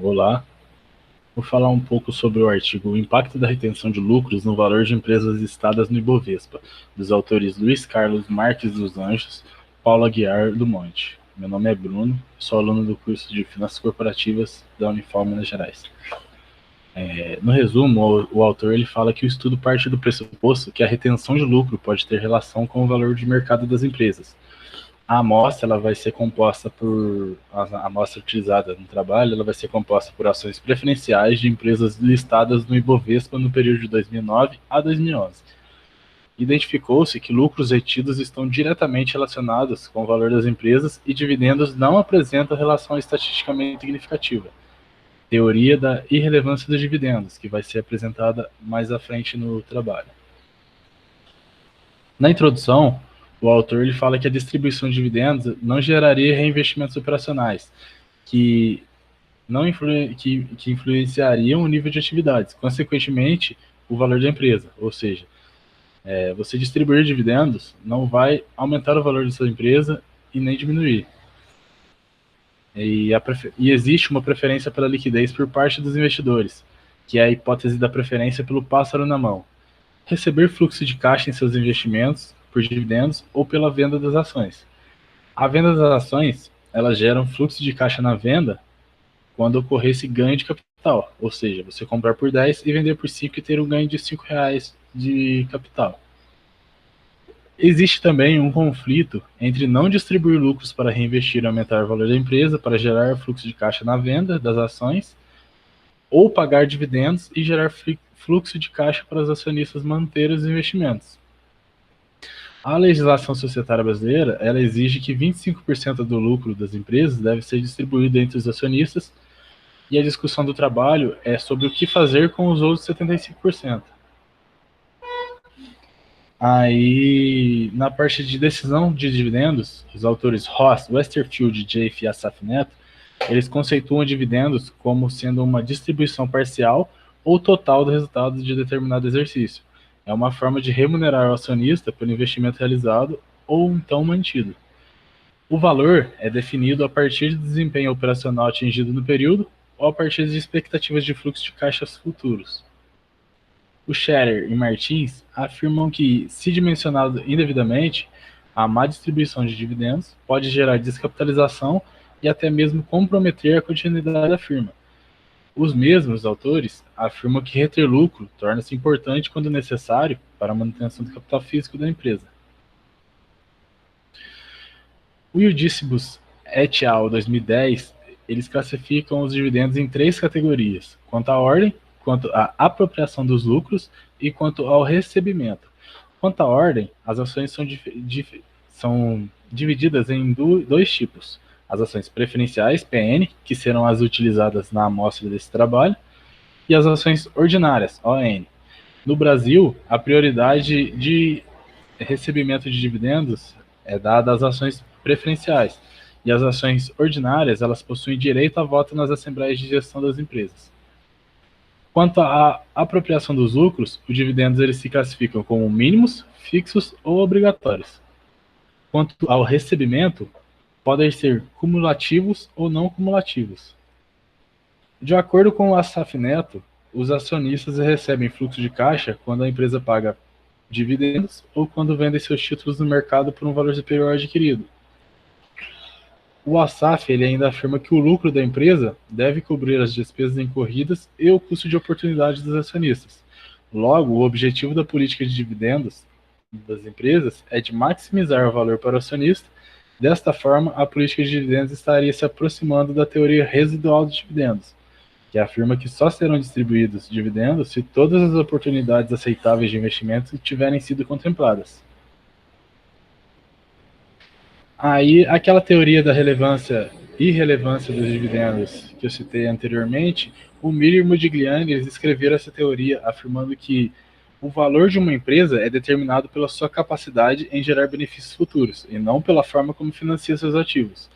Olá, vou falar um pouco sobre o artigo O Impacto da Retenção de Lucros no Valor de Empresas Listadas no Ibovespa, dos autores Luiz Carlos Marques dos Anjos, Paulo Aguiar do Monte. Meu nome é Bruno, sou aluno do curso de Finanças Corporativas da Unifal Minas Gerais. No resumo, o autor ele fala que o estudo parte do pressuposto que a retenção de lucro pode ter relação com o valor de mercado das empresas. A amostra ela vai ser composta por a amostra utilizada no trabalho, ela vai ser composta por ações preferenciais de empresas listadas no Ibovespa no período de 2009 a 2011. Identificou-se que lucros retidos estão diretamente relacionados com o valor das empresas e dividendos não apresentam relação estatisticamente significativa. Teoria da irrelevância dos dividendos, que vai ser apresentada mais à frente no trabalho. Na introdução, o autor ele fala que a distribuição de dividendos não geraria reinvestimentos operacionais, que influenciariam o nível de atividades, consequentemente, o valor da empresa. Ou seja, você distribuir dividendos não vai aumentar o valor da sua empresa e nem diminuir. E existe uma preferência pela liquidez por parte dos investidores, que é a hipótese da preferência pelo pássaro na mão. Receber fluxo de caixa em seus investimentos por dividendos ou pela venda das ações. A venda das ações, ela gera um fluxo de caixa na venda quando ocorrer esse ganho de capital, ou seja, você comprar por 10 e vender por 5 e ter um ganho de R$5 de capital. Existe também um conflito entre não distribuir lucros para reinvestir e aumentar o valor da empresa para gerar fluxo de caixa na venda das ações ou pagar dividendos e gerar fluxo de caixa para os acionistas manterem os investimentos. A legislação societária brasileira, ela exige que 25% do lucro das empresas deve ser distribuído entre os acionistas e a discussão do trabalho é sobre o que fazer com os outros 75%. Aí, na parte de decisão de dividendos, os autores Ross, Westerfield, Jaffe e Asaf Neto, eles conceituam dividendos como sendo uma distribuição parcial ou total do resultado de determinado exercício. É uma forma de remunerar o acionista pelo investimento realizado ou então mantido. O valor é definido a partir do desempenho operacional atingido no período ou a partir de expectativas de fluxo de caixas futuros. O Scherer e Martins afirmam que, se dimensionado indevidamente, a má distribuição de dividendos pode gerar descapitalização e até mesmo comprometer a continuidade da firma. Os mesmos autores afirmam que reter lucro torna-se importante quando necessário para a manutenção do capital físico da empresa. O Eudicibus et al. 2010, eles classificam os dividendos em 3 categorias, quanto à ordem, quanto à apropriação dos lucros e quanto ao recebimento. Quanto à ordem, as ações são divididas em 2 tipos. As ações preferenciais, PN, que serão as utilizadas na amostra desse trabalho, e as ações ordinárias, ON. No Brasil, a prioridade de recebimento de dividendos é dada às ações preferenciais, e as ações ordinárias, elas possuem direito a voto nas assembleias de gestão das empresas. Quanto à apropriação dos lucros, os dividendos eles se classificam como mínimos, fixos ou obrigatórios. Quanto ao recebimento, podem ser cumulativos ou não cumulativos. De acordo com o Asaf Neto, os acionistas recebem fluxo de caixa quando a empresa paga dividendos ou quando vendem seus títulos no mercado por um valor superior ao adquirido. O Asaf ele ainda afirma que o lucro da empresa deve cobrir as despesas incorridas e o custo de oportunidade dos acionistas. Logo, o objetivo da política de dividendos das empresas é de maximizar o valor para o acionista. Desta forma, a política de dividendos estaria se aproximando da teoria residual de dividendos, que afirma que só serão distribuídos dividendos se todas as oportunidades aceitáveis de investimento tiverem sido contempladas. Aí, aquela teoria da relevância e irrelevância dos dividendos que eu citei anteriormente, o Miller e o Modigliani eles escreveram essa teoria afirmando que o valor de uma empresa é determinado pela sua capacidade em gerar benefícios futuros, e não pela forma como financia seus ativos.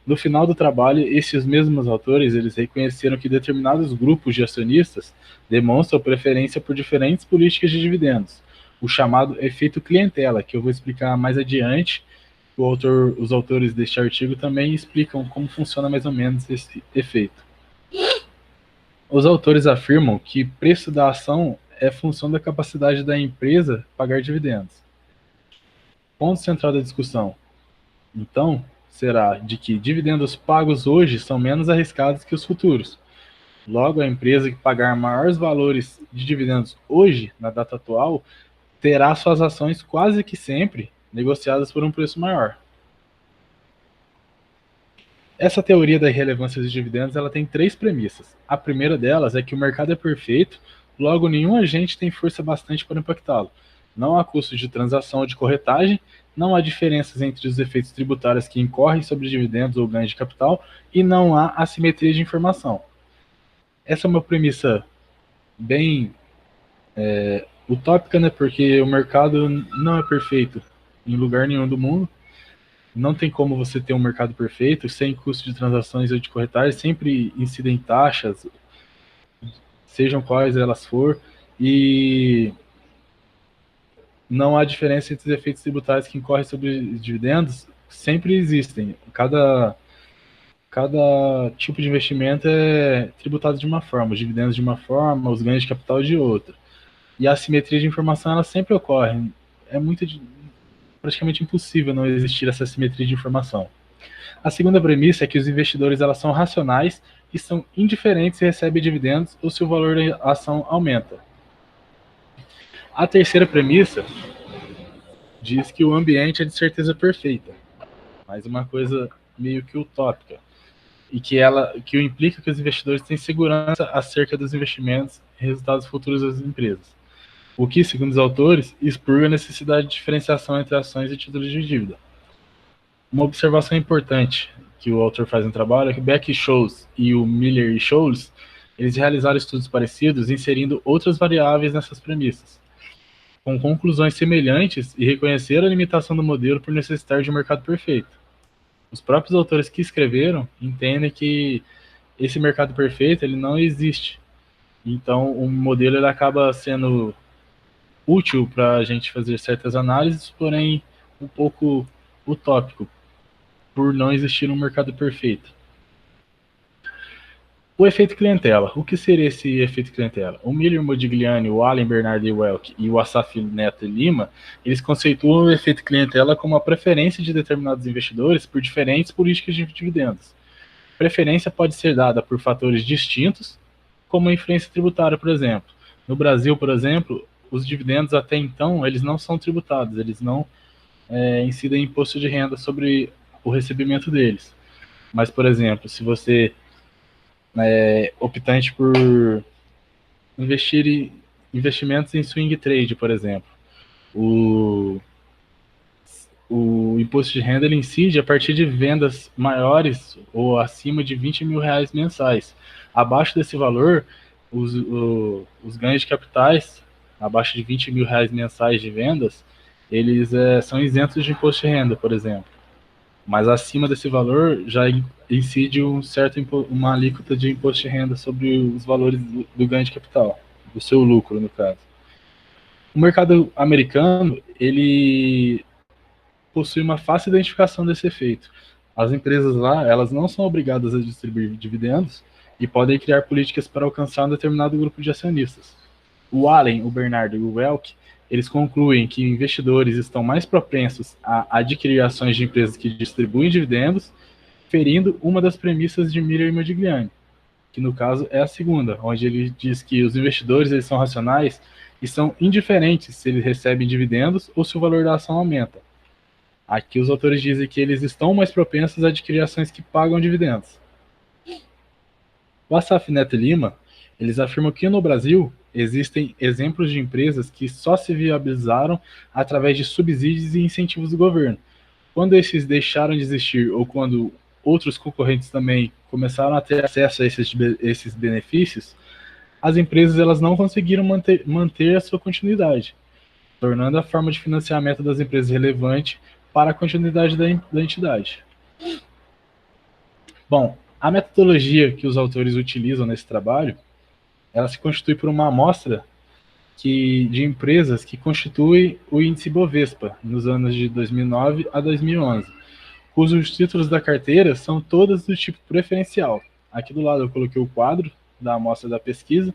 No final do trabalho, esses mesmos autores eles reconheceram que determinados grupos de acionistas demonstram preferência por diferentes políticas de dividendos, o chamado efeito clientela, que eu vou explicar mais adiante. Os autores deste artigo também explicam como funciona mais ou menos esse efeito. Os autores afirmam que preço da ação é função da capacidade da empresa pagar dividendos. Ponto central da discussão, então, será de que dividendos pagos hoje são menos arriscados que os futuros. Logo, a empresa que pagar maiores valores de dividendos hoje, na data atual, terá suas ações quase que sempre negociadas por um preço maior. Essa teoria da irrelevância dos dividendos ela tem três premissas. A primeira delas é que o mercado é perfeito, logo nenhum agente tem força bastante para impactá-lo. Não há custos de transação ou de corretagem, não há diferenças entre os efeitos tributários que incorrem sobre dividendos ou ganhos de capital e não há assimetria de informação. Essa é uma premissa bem utópica, né? Porque o mercado não é perfeito em lugar nenhum do mundo. Não tem como você ter um mercado perfeito sem custo de transações ou de corretagem, sempre incidem taxas, sejam quais elas for, e não há diferença entre os efeitos tributários que incorrem sobre dividendos, sempre existem. Cada tipo de investimento é tributado de uma forma, os dividendos de uma forma, os ganhos de capital de outra. E a assimetria de informação ela sempre ocorre. É praticamente impossível não existir essa assimetria de informação. A segunda premissa é que os investidores elas são racionais e são indiferentes se recebem dividendos ou se o valor da ação aumenta. A terceira premissa diz que o ambiente é de certeza perfeita, mas uma coisa meio que utópica, e que implica que os investidores têm segurança acerca dos investimentos e resultados futuros das empresas. O que, segundo os autores, expurga a necessidade de diferenciação entre ações e títulos de dívida. Uma observação importante que o autor faz no trabalho é que Beck e Scholes e o Miller e Scholes, eles realizaram estudos parecidos inserindo outras variáveis nessas premissas, com conclusões semelhantes e reconheceram a limitação do modelo por necessitar de um mercado perfeito. Os próprios autores que escreveram entendem que esse mercado perfeito ele não existe. Então, o modelo ele acaba sendo útil para a gente fazer certas análises, porém um pouco utópico, por não existir um mercado perfeito. O efeito clientela. O que seria esse efeito clientela? O Miller Modigliani, o Allen Bernard Welk e o Asaf Neto Lima, eles conceituam o efeito clientela como a preferência de determinados investidores por diferentes políticas de dividendos. Preferência pode ser dada por fatores distintos, como a influência tributária, por exemplo. No Brasil, por exemplo, os dividendos até então eles não são tributados, eles não incidem imposto de renda sobre o recebimento deles. Mas, por exemplo, se você optante por investimentos em swing trade, por exemplo, o imposto de renda ele incide a partir de vendas maiores ou acima de R$20 mil mensais. Abaixo desse valor, os ganhos de capitais, abaixo de R$20 mil mensais de vendas, eles são isentos de imposto de renda, por exemplo. Mas acima desse valor já incide uma alíquota de imposto de renda sobre os valores do ganho de capital, do seu lucro, no caso. O mercado americano, ele possui uma fácil identificação desse efeito. As empresas lá, elas não são obrigadas a distribuir dividendos e podem criar políticas para alcançar um determinado grupo de acionistas. O Allen, o Bernardo e o Welk, eles concluem que investidores estão mais propensos a adquirir ações de empresas que distribuem dividendos, ferindo uma das premissas de Miller e Modigliani, que no caso é a segunda, onde ele diz que os investidores eles são racionais e são indiferentes se eles recebem dividendos ou se o valor da ação aumenta. Aqui os autores dizem que eles estão mais propensos a adquirir ações que pagam dividendos. O Asaf Neto Lima, eles afirmam que no Brasil existem exemplos de empresas que só se viabilizaram através de subsídios e incentivos do governo. Quando esses deixaram de existir ou quando outros concorrentes também começaram a ter acesso a esses benefícios, as empresas elas não conseguiram manter a sua continuidade, tornando a forma de financiamento das empresas relevante para a continuidade da entidade. Bom, a metodologia que os autores utilizam nesse trabalho ela se constitui por uma amostra de empresas que constitui o índice Bovespa nos anos de 2009 a 2011, cujos títulos da carteira são todas do tipo preferencial. Aqui do lado eu coloquei o quadro da amostra da pesquisa,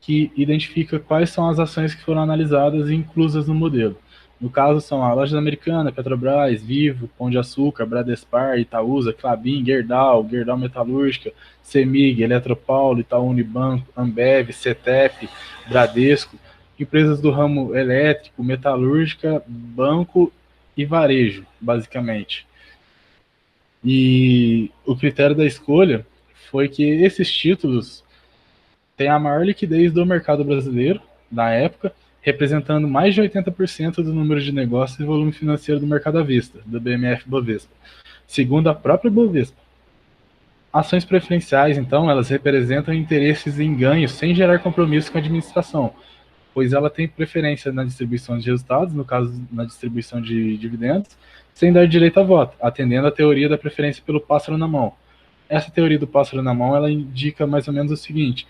que identifica quais são as ações que foram analisadas e inclusas no modelo. No caso, são a Lojas Americana, Petrobras, Vivo, Pão de Açúcar, Bradespar, Itaúsa, Klabin, Gerdau, Gerdau Metalúrgica, Semig, Eletropaulo, Itaú Unibanco, Ambev, Cetep, Bradesco, empresas do ramo elétrico, metalúrgica, banco e varejo, basicamente. E o critério da escolha foi que esses títulos têm a maior liquidez do mercado brasileiro, na época, representando mais de 80% do número de negócios e volume financeiro do mercado à vista, do BMF Bovespa, segundo a própria Bovespa. Ações preferenciais, então, elas representam interesses em ganhos sem gerar compromisso com a administração, pois ela tem preferência na distribuição de resultados, no caso, na distribuição de dividendos, sem dar direito a voto, atendendo à teoria da preferência pelo pássaro na mão. Essa teoria do pássaro na mão, ela indica mais ou menos o seguinte: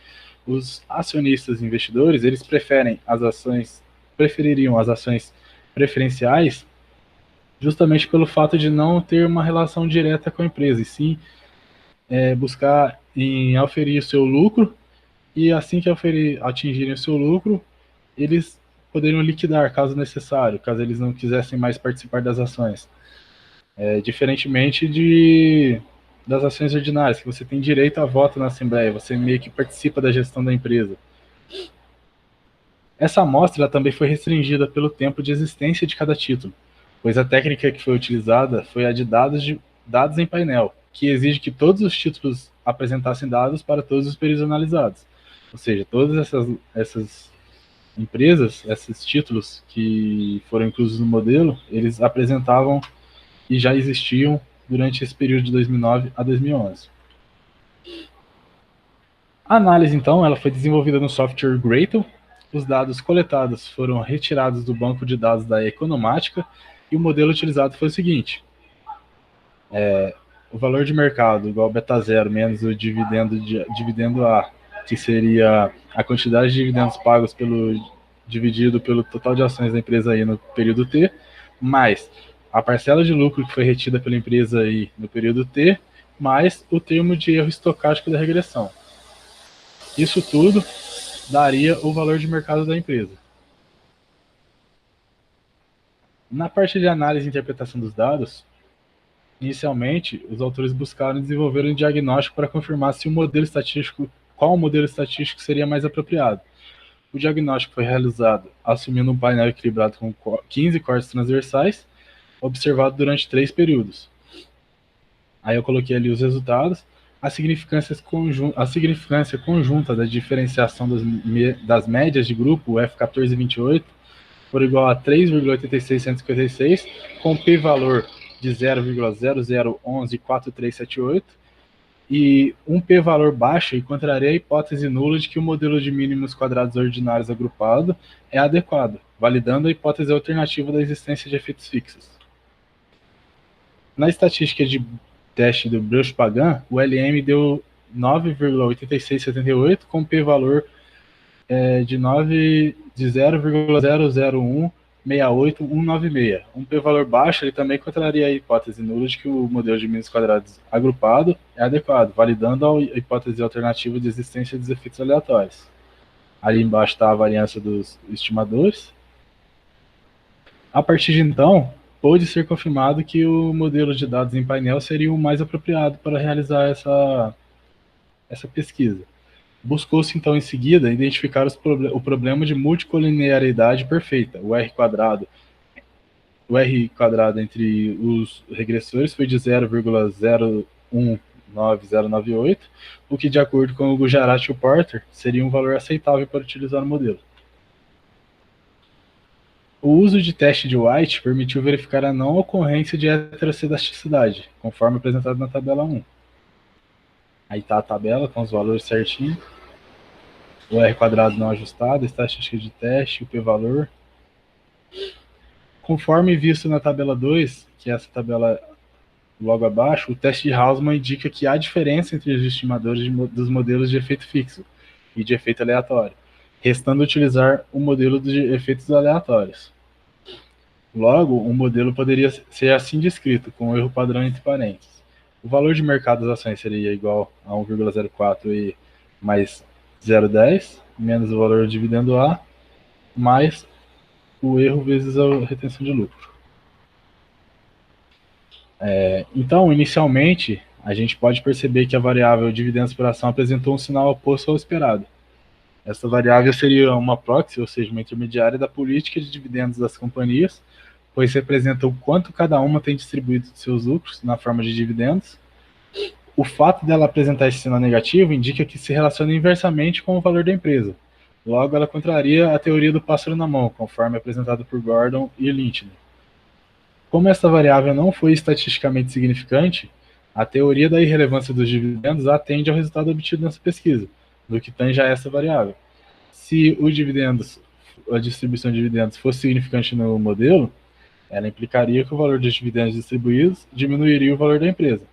os acionistas investidores, eles prefeririam as ações preferenciais justamente pelo fato de não ter uma relação direta com a empresa, e sim buscar em aferir o seu lucro, e assim que atingirem o seu lucro, eles poderiam liquidar caso necessário, caso eles não quisessem mais participar das ações. Diferentemente das ações ordinárias, que você tem direito a voto na Assembleia, você meio que participa da gestão da empresa. Essa amostra também foi restringida pelo tempo de existência de cada título, pois a técnica que foi utilizada foi a de dados em painel, que exige que todos os títulos apresentassem dados para todos os períodos analisados. Ou seja, todas essas empresas, esses títulos que foram inclusos no modelo, eles apresentavam e já existiam durante esse período de 2009 a 2011. A análise, então, ela foi desenvolvida no software Gradle. Os dados coletados foram retirados do banco de dados da Economática e o modelo utilizado foi o seguinte: o valor de mercado igual beta zero menos o dividendo A, que seria a quantidade de dividendos pagos dividido pelo total de ações da empresa aí no período T, mais a parcela de lucro que foi retida pela empresa aí no período T, mais o termo de erro estocástico da regressão. Isso tudo daria o valor de mercado da empresa. Na parte de análise e interpretação dos dados, inicialmente, os autores buscaram desenvolver um diagnóstico para confirmar qual modelo estatístico seria mais apropriado. O diagnóstico foi realizado assumindo um painel equilibrado com 15 cortes transversais, observado durante 3 períodos. Aí eu coloquei ali os resultados. A significância conjunta da diferenciação das médias de grupo, o F1428, for igual a 3,86156, com p-valor de 0,00114378, e um p-valor baixo encontraria a hipótese nula de que o modelo de mínimos quadrados ordinários agrupado é adequado, validando a hipótese alternativa da existência de efeitos fixos. Na estatística de teste do Breusch-Pagan, o LM deu 9,8678 com p-valor de 0,00168196. Um p-valor baixo, ele também encontraria a hipótese nula de que o modelo de mínimos quadrados agrupado é adequado, validando a hipótese alternativa de existência dos efeitos aleatórios. Ali embaixo está a variância dos estimadores. A partir de então, pôde ser confirmado que o modelo de dados em painel seria o mais apropriado para realizar essa pesquisa. Buscou-se, então, em seguida, identificar o problema de multicolinearidade perfeita, o R quadrado. O R quadrado entre os regressores foi de 0,019098, o que, de acordo com o Gujarat e o Porter, seria um valor aceitável para utilizar o modelo. O uso de teste de White permitiu verificar a não ocorrência de heterossedasticidade, conforme apresentado na tabela 1. Aí está a tabela com os valores certinho. O R quadrado não ajustado, a estatística de teste, o p-valor. Conforme visto na tabela 2, que é essa tabela logo abaixo, o teste de Hausmann indica que há diferença entre os estimadores dos modelos de efeito fixo e de efeito aleatório, restando utilizar o modelo de efeitos aleatórios. Logo, o modelo poderia ser assim descrito, com o erro padrão entre parênteses. O valor de mercado das ações seria igual a 1,04 e mais 0,10 menos o valor do dividendo A mais o erro vezes a retenção de lucro. Então, inicialmente, a gente pode perceber que a variável dividendos por ação apresentou um sinal oposto ao esperado. Essa variável seria uma proxy, ou seja, uma intermediária da política de dividendos das companhias, pois representa o quanto cada uma tem distribuído de seus lucros na forma de dividendos. O fato dela apresentar esse sinal negativo indica que se relaciona inversamente com o valor da empresa. Logo, ela contraria a teoria do pássaro na mão, conforme apresentado por Gordon e Lynch. Como essa variável não foi estatisticamente significante, a teoria da irrelevância dos dividendos atende ao resultado obtido nessa pesquisa, do que tange a essa variável. Se os dividendos, a distribuição de dividendos fosse significante no modelo, ela implicaria que o valor dos dividendos distribuídos diminuiria o valor da empresa.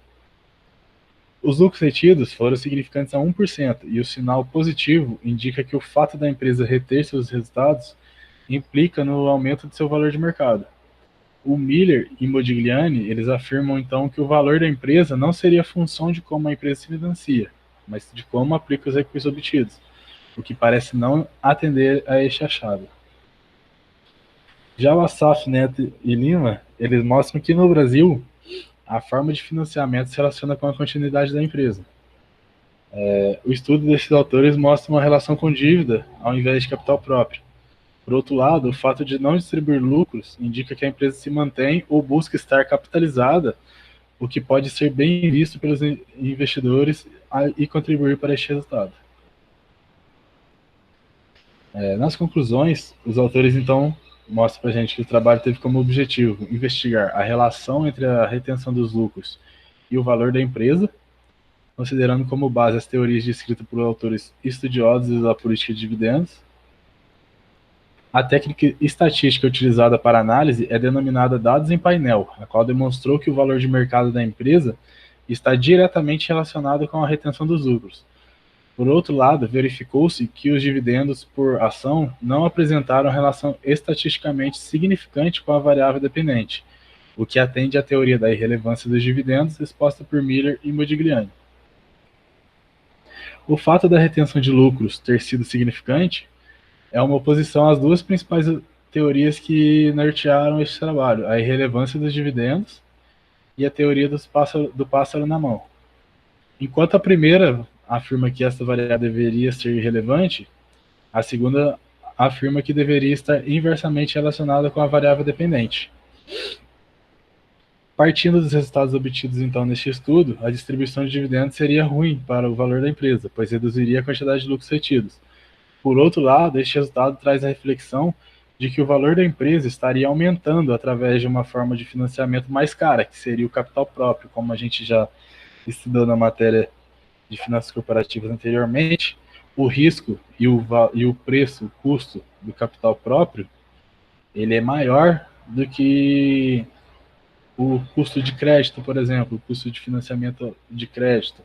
Os lucros retidos foram significantes a 1%, e o sinal positivo indica que o fato da empresa reter seus resultados implica no aumento de seu valor de mercado. O Miller e Modigliani, eles afirmam então que o valor da empresa não seria função de como a empresa se financia, mas de como aplica os recursos obtidos, o que parece não atender a este achado. Já o Assaf, Neto e Lima, eles mostram que no Brasil a forma de financiamento se relaciona com a continuidade da empresa. O estudo desses autores mostra uma relação com dívida ao invés de capital próprio. Por outro lado, o fato de não distribuir lucros indica que a empresa se mantém ou busca estar capitalizada, o que pode ser bem visto pelos investidores e contribuir para este resultado. Nas conclusões, os autores então mostram para a gente que o trabalho teve como objetivo investigar a relação entre a retenção dos lucros e o valor da empresa, considerando como base as teorias descritas por autores estudiosos da política de dividendos. A técnica estatística utilizada para análise é denominada dados em painel, a qual demonstrou que o valor de mercado da empresa está diretamente relacionado com a retenção dos lucros. Por outro lado, verificou-se que os dividendos por ação não apresentaram relação estatisticamente significante com a variável dependente, o que atende à teoria da irrelevância dos dividendos exposta por Miller e Modigliani. O fato da retenção de lucros ter sido significante é uma oposição às duas principais teorias que nortearam este trabalho, a irrelevância dos dividendos e a teoria do pássaro na mão. Enquanto a primeira afirma que esta variável deveria ser irrelevante, a segunda afirma que deveria estar inversamente relacionada com a variável dependente. Partindo dos resultados obtidos então neste estudo, a distribuição de dividendos seria ruim para o valor da empresa, pois reduziria a quantidade de lucros retidos. Por outro lado, este resultado traz a reflexão de que o valor da empresa estaria aumentando através de uma forma de financiamento mais cara, que seria o capital próprio, como a gente já estudou na matéria de finanças corporativas anteriormente. O risco e o preço, o custo do capital próprio, ele é maior do que o custo de crédito, por exemplo, o custo de financiamento de crédito,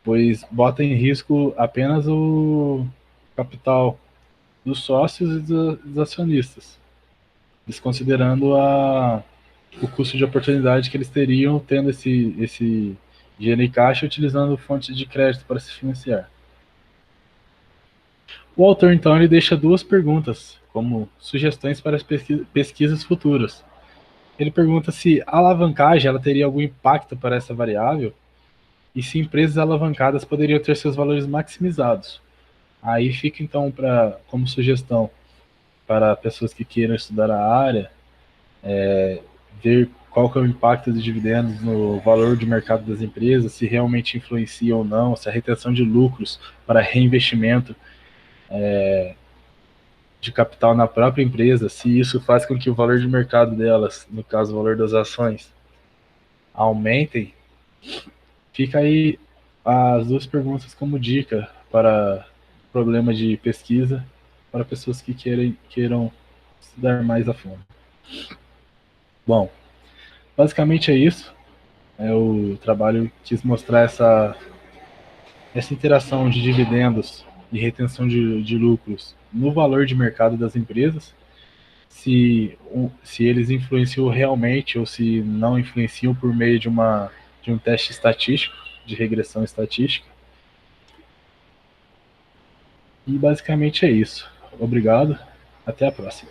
pois bota em risco apenas o capital dos sócios e dos acionistas, desconsiderando o custo de oportunidade que eles teriam tendo esse dinheiro em caixa utilizando fontes de crédito para se financiar. O autor, então, ele deixa duas perguntas como sugestões para as pesquisas futuras. Ele pergunta se a alavancagem ela teria algum impacto para essa variável e se empresas alavancadas poderiam ter seus valores maximizados. Aí fica, então, como sugestão para pessoas que queiram estudar a área, ver qual que é o impacto dos dividendos no valor de mercado das empresas, se realmente influencia ou não, se a retenção de lucros para reinvestimento de capital na própria empresa, se isso faz com que o valor de mercado delas, no caso o valor das ações, aumentem. Fica aí as duas perguntas como dica para problema de pesquisa para pessoas que queiram estudar mais a fundo. Bom, basicamente é isso. O trabalho quis mostrar essa interação de dividendos e retenção de lucros no valor de mercado das empresas, se eles influenciam realmente ou se não influenciam por meio de um teste estatístico, de regressão estatística. E basicamente é isso. Obrigado, até a próxima.